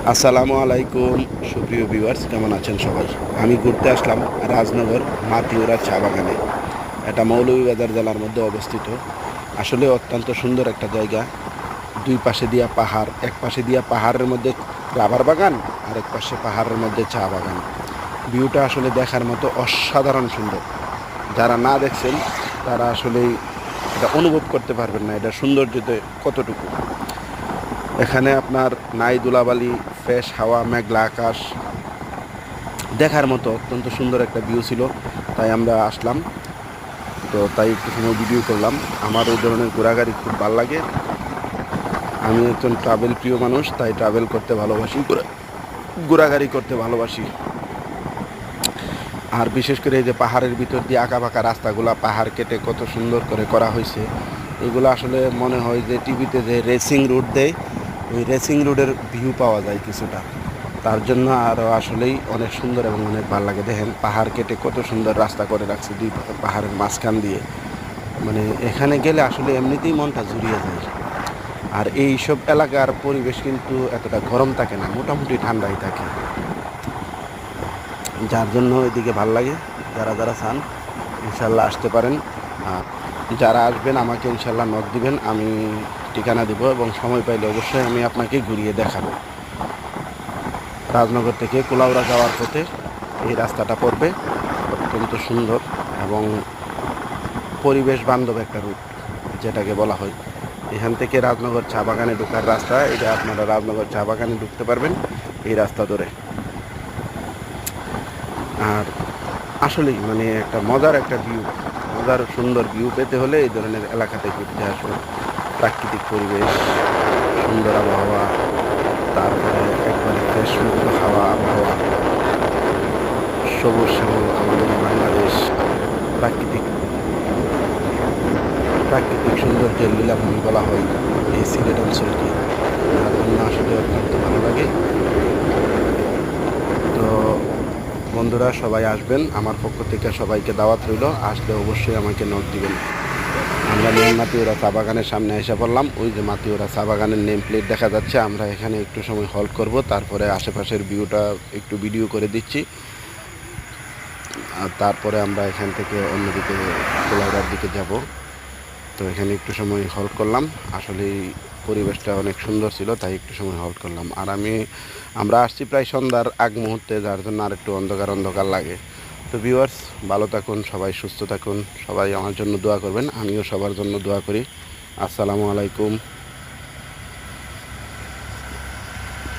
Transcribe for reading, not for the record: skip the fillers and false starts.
আসসালামু আলাইকুম সুপ্রিয় ভিউয়ার্স, কেমন আছেন সবাই? আমি ঘুরতে আসলাম রাজনগর মাতিউরা চা বাগানে। এটা মৌলভীবাজার জেলার মধ্যে অবস্থিত। আসলে অত্যন্ত সুন্দর একটা জায়গা। দুই পাশে দিয়া পাহাড়, এক পাশে দিয়া পাহাড়ের মধ্যে রাবার বাগান, আর এক পাশে পাহাড়ের মধ্যে চা বাগান। ভিউটা আসলে দেখার মতো অসাধারণ সুন্দর। যারা না দেখছেন তারা আসলেই এটা অনুভব করতে পারবেন না, এটা সৌন্দর্যতে কতটুকু। এখানে আপনার নাই ধুলাবালি, ফ্রেশ হাওয়া, মেঘলা আকাশ, দেখার মতো অত্যন্ত সুন্দর একটা ভিউ ছিল। তাই আমরা আসলাম, তো তাই একটু সময় ভিডিও করলাম। আমার এই ধরনের ঘোরাঘুরি খুব ভালো লাগে। আমি একজন ট্রাভেল প্রিয় মানুষ, তাই ট্রাভেল করতে ভালোবাসি, ঘোরাঘুরি করতে ভালোবাসি। আর বিশেষ করে এই যে পাহাড়ের ভিতর দিয়ে আঁকা বাঁকা রাস্তাগুলা, পাহাড় কেটে কত সুন্দর করে করা হয়েছে, এগুলো আসলে মনে হয় যে টিভিতে যে রেসিং রুট দেয়, ওই রেসিং রুটের ভিউ পাওয়া যায় কিছুটা। তার জন্য আরও আসলেই অনেক সুন্দর এবং অনেক ভালো লাগে। দেখেন পাহাড় কেটে কত সুন্দর রাস্তা করে রাখছে দুই পাহাড়ের মাঝখান দিয়ে। মানে এখানে গেলে আসলে এমনিতেই মনটা জুড়িয়ে যায়। আর এই সব এলাকার পরিবেশ কিন্তু এতটা গরম থাকে না, মোটামুটি ঠান্ডাই থাকে, যার জন্য এদিকে ভাল লাগে। যারা যারা চান ইনশাল্লাহ আসতে পারেন। আর যারা আসবেন আমাকে ইনশাল্লাহ নক দিবেন, আমি ঠিকানা দিব এবং সময় পাইলে অবশ্যই আমি আপনাকে ঘুরিয়ে দেখাবো। রাজনগর থেকে কুলাউড়া যাওয়ার পথে এই রাস্তাটা পড়বে, অত্যন্ত সুন্দর এবং পরিবেশ বান্ধব একটা রুট যেটাকে বলা হয়। এখান থেকে রাজনগর চা বাগানে ঢোকার রাস্তা, এটা আপনারা রাজনগর চা বাগানে ঢুকতে পারবেন এই রাস্তা ধরে। আর আসলেই মানে একটা মজার একটা ভিউ, মজার সুন্দর ভিউ পেতে হলে এই ধরনের এলাকাতে ঘুরতে আসবেন। প্রাকৃতিক পরিবেশ, সুন্দর আবহাওয়া, তারপরে একবারে ফ্রেশ মুক্ত হাওয়া, আবহাওয়া, সবুজ শ্যামল আমাদের বাংলাদেশ, প্রাকৃতিক প্রাকৃতিক সৌন্দর্যের লীলাভূমি বলা হয় এই সিলেট অঞ্চলকে। যার জন্য আসলে অত্যন্ত ভালো লাগে। তো বন্ধুরা সবাই আসবেন, আমার পক্ষ থেকে সবাইকে দাওয়াত রইল। আসলে অবশ্যই আমাকে নক দিবেন। আমরা মেন মাতিওরা চা বাগানের সামনে এসে পড়লাম। ওই যে মাতিওরা চা বাগানের নেম প্লেট দেখা যাচ্ছে। আমরা এখানে একটু সময় হল্ট করব, তারপরে আশেপাশের ভিউটা একটু ভিডিও করে দিচ্ছি। আর তারপরে আমরা এখান থেকে অন্যদিকে কোলাউড়ার দিকে যাব। তো এখানে একটু সময় হল্ট করলাম। আসলে পরিবেশটা অনেক সুন্দর ছিল, তাই একটু সময় হল্ট করলাম। আর আমরা আসছি প্রায় সন্ধ্যার আগ মুহূর্তে, যার জন্য আর একটু অন্ধকার অন্ধকার লাগে। তো ভিউয়ার্স, ভালো থাকুন, সবাই সুস্থ থাকুন, সবাই আমার জন্য দোয়া করবেন, আমিও সবার জন্য দোয়া করি। আসসালামু আলাইকুম।